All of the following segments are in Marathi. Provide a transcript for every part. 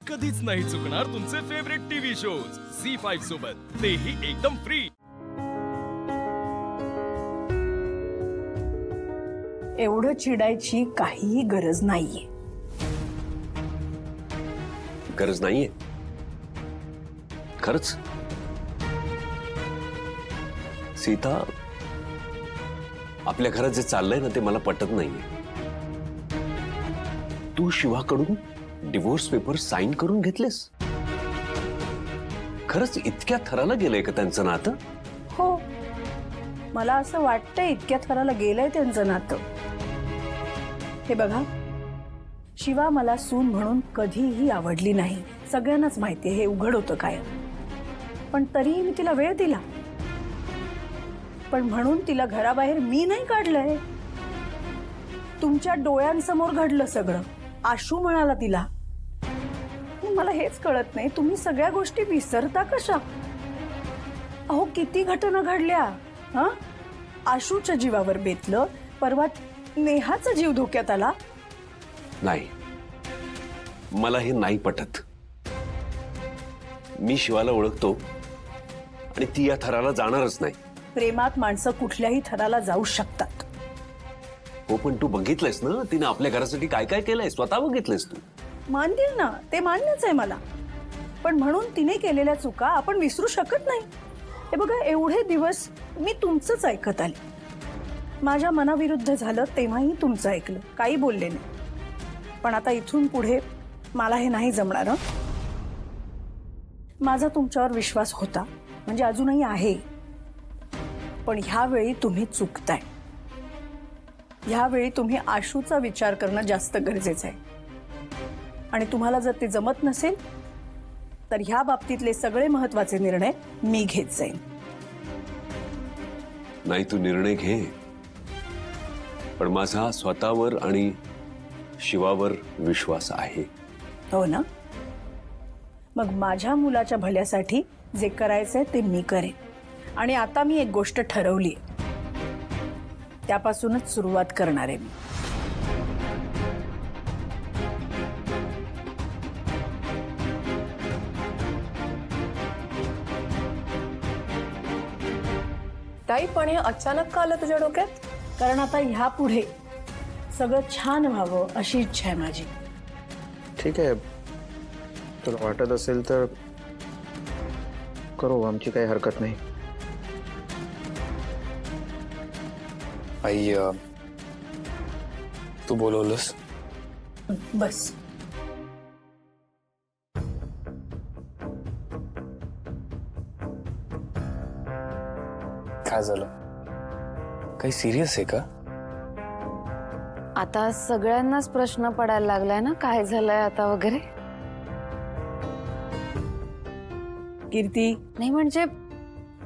कधीच नाही चुकणार तुमचे फेवरेट टीव्ही शोज झी5 सोबत, तेही एकदम फ्री। एवढं चिडायची काहीही गरज नाहीये। गरज नाहीये खरंच। सीता, आपल्या घरात जे चाललंय ना ते मला पटत नाहीये। तू शिवाकडून डिवोर्स पेपर साइन करून घेतलेस? खरंच इतक्या थराला गेलंय का त्यांचं नातं? हो, मला असं वाटतंय इतक्या थराला गेलंय त्यांचं नातं। हे बघा, शिवा मला सून म्हणून कधीही आवडली नाही, सगळ्यांनाच माहिती आहे, हे उघड होतं काय। पण तरीही मी तिला वेळ दिला, पण म्हणून तिला घराबाहेर मी नाही काढलंय। तुमच्या डोळ्यांसमोर घडलं सगळं। आशू म्हणाला तिला। मला हेच कळत नाही, तुम्ही सगळ्या गोष्टी विसरता कशा? अहो किती घटना घडल्या। हा, आशूच्या जीवावर बेतलं, परवा नेहाचा जीव धोक्यात आला। नाही, मला हे नाही पटत। मी शिवाला ओळखतो आणि ती या थराला जाणारच नाही। प्रेमात माणसं कुठल्याही थराला जाऊ शकतात। हो, पण तू बघितलंयस ना तिने आपल्या घरासाठी काय काय केलंय, स्वतः बघितलंयस तू। मान्य ना, ते मान्यच आहे मला, पण म्हणून तिने केलेल्या चुका आपण विसरू शकत नाही। हे बघा, एवढे दिवस मी तुमचंच ऐकत आले, माझ्या मनाविरुद्ध झालं तेव्हाही तुमचं ऐकलं, काही बोलले नाही। पण आता इथून पुढे मला हे नाही जमणार। माझा तुमच्यावर विश्वास होता, म्हणजे अजूनही आहे, पण ह्यावेळी तुम्ही चुकताय। ह्यावेळी तुम्ही आशूचा विचार करणं जास्त गरजेचं आहे, आणि तुम्हाला जर ते जमत नसेल तर ह्या बाबतीतले सगळे महत्त्वाचे निर्णय मी घेत जाईन। नाही, तू निर्णय घे, पण माझा स्वतःवर आणि शिवावर विश्वास आहे। हो ना, मग माझ्या मुलाच्या भल्यासाठी जे करायचंय ते मी करेन। आणि आता मी एक गोष्ट ठरवली, त्यापासूनच सुरुवात करणार आहे मी। ताई, पण हे अचानक का आलं तुझ्या डोक्यात? कारण आता ह्या पुढे सगळं छान व्हावं अशी इच्छा आहे माझी। ठीक आहे, तुला वाटत असेल तर करू, आमची काही हरकत नाही। आई, तू बोलवलंस? बस, काय झालं? काही सिरियस आहे का? आता सगळ्यांनाच प्रश्न पडायला लागलाय ना, काय झालंय आता वगैरे। कीर्ती, नाही म्हणजे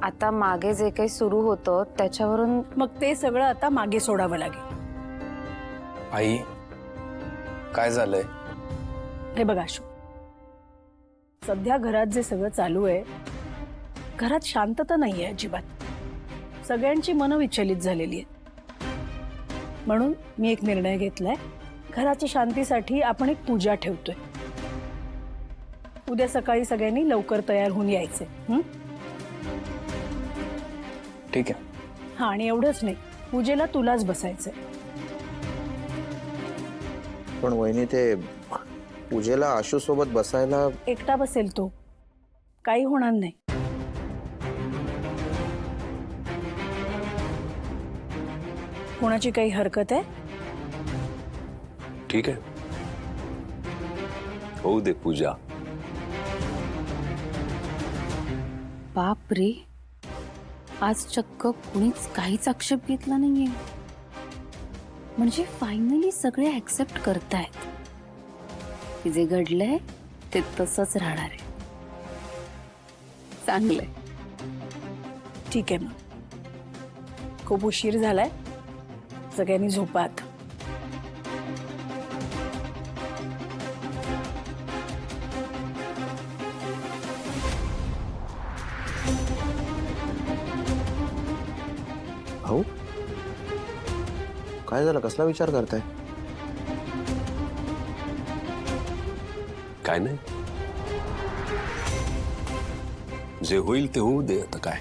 आता मागे जे काही सुरू होतं त्याच्यावरून मग ते सगळं आता मागे सोडावं लागेल। आई, काय झालंय? हे बघ आशू, सध्या घरात जे सगळं चालू आहे, घरात शांतता नाहीये अजिबात। सगळ्यांची मनं विचलित झालेली आहेत, म्हणून मी एक निर्णय घेतलाय, घराच्या शांतीसाठी आपण एक पूजा ठेवतोय। उद्या सकाळी सगळ्यांनी लवकर तयार होऊन यायचे। ठीक आहे। हा, आणि एवढंच नाही, पूजेला तुलाच बसायचंय। पण वहिनी, ते पूजेला आशू सोबत बसायला एकटा बसेल तो, काही होणार नाही। कोणाची काही हरकत आहे? ठीक आहे, होऊ दे पूजा। बाप रे, आज चक्क कुणीच काहीच आक्षेप घेतला नाहीये। म्हणजे फायनली सगळे ऍक्सेप्ट करतायत की जे घडलंय ते तसंच राहणार आहे। चांगलंय। ठीक आहे, मग खूप उशीर झालाय, सगळ्यांनी झोपा आता। भाऊ, काय झालं, कसला विचार करताय? काय नाही, जे होईल ते होऊ दे, आता काय.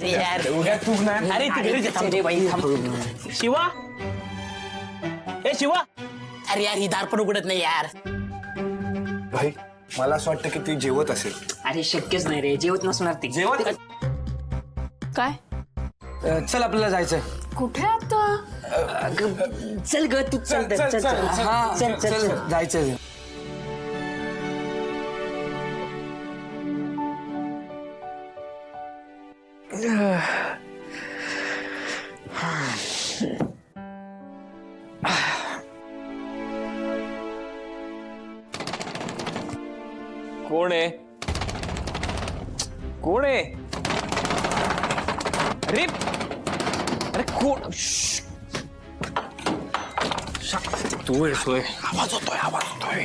अरे ती घरी जाते बाई, थांब. शिवा, ए शिवा, अरे यार ही दार पण उघडत नाही यार. भाई मला असं वाटतं की ती जेवत असेल. अरे शक्यच नाही रे, जेवत नसणार ती. जेवत काय चल आपल्याला जायचंय. कुठे आता? चल ग तू, चल चल चल हा, चल चल चल चल. जायचंय. कोण आहे? कोण आहे? अरे अरे कोण? श्श्श. तू येतोय. आवाज होतोय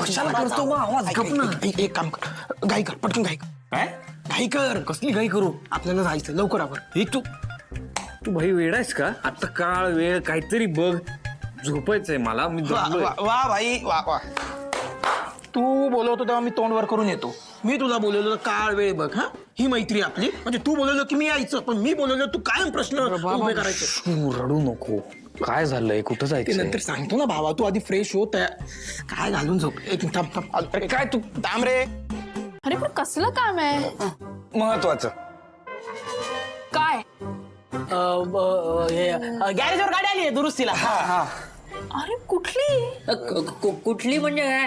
कशाला करतो मग आवाज? गप ना. एक काम कर, घाई कर, पटकन घाई कर. काय? घाई कर. कसली घाई करू? आपल्याला जायचं, लवकर आपण. हे तू भाई वेडायस का? आता काळ वेळ काहीतरी बघ. झोपायचंय मला. मी वा दमलोय. वा- वा भाई वा वा. तू बोलवतो तेव्हा मी तोंडवर करून येतो. मी तुला बोलवलं काळ वेळ बघ. हा, ही मैत्री आपली. म्हणजे तू बोलवलं की मी यायचं, पण मी बोलवलं तू कायम प्रश्न उभे करायचे. तू रडू नको. काय झालंय? कुठं ते जायचं? नंतर सांगतो ना भावा, तू आधी फ्रेश हो. काय घालून झोप. एक मिनिट थांब थांब. अरे काय तू? थांब रे. अरे पण कसलं काम आहे? महत्वाचं. काय? गॅरेजवर गाडी आली आहे दुरुस्तीला. अरे कुठली? कुठली म्हणजे काय?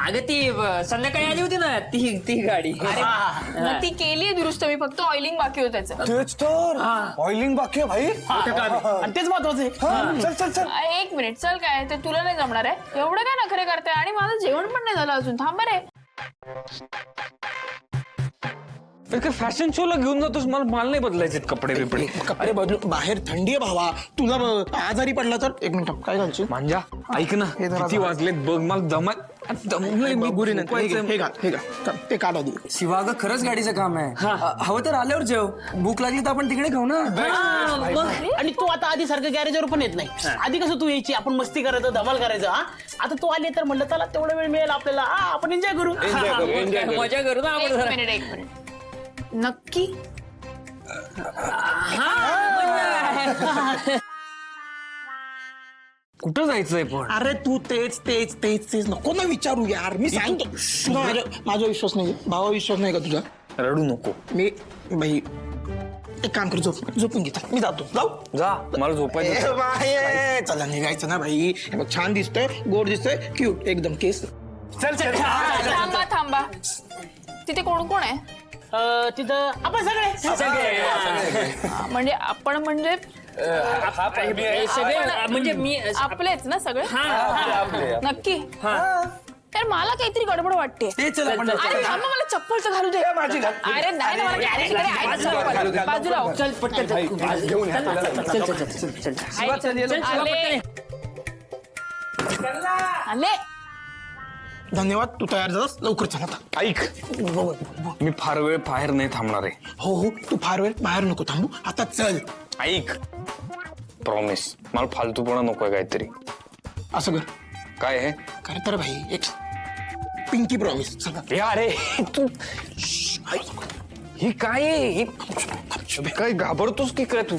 अगं ती संध्याकाळी आली होती ना ती गाडी. मग ती केली दुरुस्त, मी फक्त ऑइलिंग बाकी होतं त्याचं. तेच तर ऑइलिंग बाकी आहे भाई. आणि तेच महत्वाचं आहे. चल चल चल. एक मिनिट, चल काय ते तुला नाही जमणार आहे एवढं काय नखरे करते? आणि माझं जेवण पण नाही झालं अजून. थांब रे. काय फॅशन शो ला घेऊन जातोस? मला नाही बदलायचे कपडे बिपडे. कपडे बदलू. बाहेर थंडी आहे भावा. तुला आजारी पडला तर एक मिनिट थांब. काय घालशील? मांजा ऐक ना, हे जरा किती वाजलेत बघ. मला दमलंय मी. गुरी नाही. हे घाल, हे घाल. थांब, ते काढा दे. शिवा अगं खरंच गाडीचं काम आहे. हवं तर आल्यावर जेव. भूक लागली तर आपण तिकडे खाऊ ना. मग आणि तू आता आधी सारखं गॅरेजवर पण येत नाही. आधी कसं तू यायची, आपण मस्ती करायचं, धमाल करायचं. हा, आता तू आली तर म्हणलं चला तेवढा वेळ मिळेल आपल्याला. हा, आपण एन्जॉय करू. मजा करू ना आपण. एक मिनिट. नक्की? कुठं जायचंय पण? अरे तू तेच तेच तेच तेच नको ना विचारू यार. मी सांगतो. तुला माझा विश्वास नाही, भावा विश्वास नाही का तुझा? रडू नको. मी बाई एक काम कर, झोपून घेतात. मी जातो. जाऊ. जा, मला झोपायचं. चला निघायचं ना भाई. हे बघ छान दिसतोय, गोड दिसतोय, क्यूट एकदम केस. चल चल. थांबा थांबा. तिथे कोण कोण आहे? तिथं आपण सगळे. म्हणजे आपण म्हणजे सगळे म्हणजे मी आपलेच ना सगळे? नक्की? तर मला काहीतरी गडबड वाटते. ते चल आपण. अरे थांबा, मला चप्पल तर घालू दे. अरे नाही ना, मला गॅरेजकडे आहे चप्पल. बाजूला हो. चल पटकन चल. आले. धन्यवाद, तू तयार झालास. लवकर चला आता. ऐक, मी फार वेळ बाहेर नाही थांबणार आहे. हो हो, तू फार वेळ बाहेर नको थांबू. आता चल. ऐक, प्रॉमिस. मला फालतूपणा नकोय काहीतरी. असं कर. काय आहे? कर तर भाई, एक पिंकी प्रॉमिस. चला. हे अरे तू ही काय आहे? हे काय घाबरतोस की काय तू?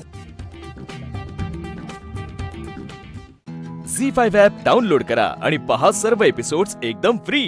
झी5 ॲप डाउनलोड करा आणि पहा सर्व एपिसोड्स एकदम फ्री.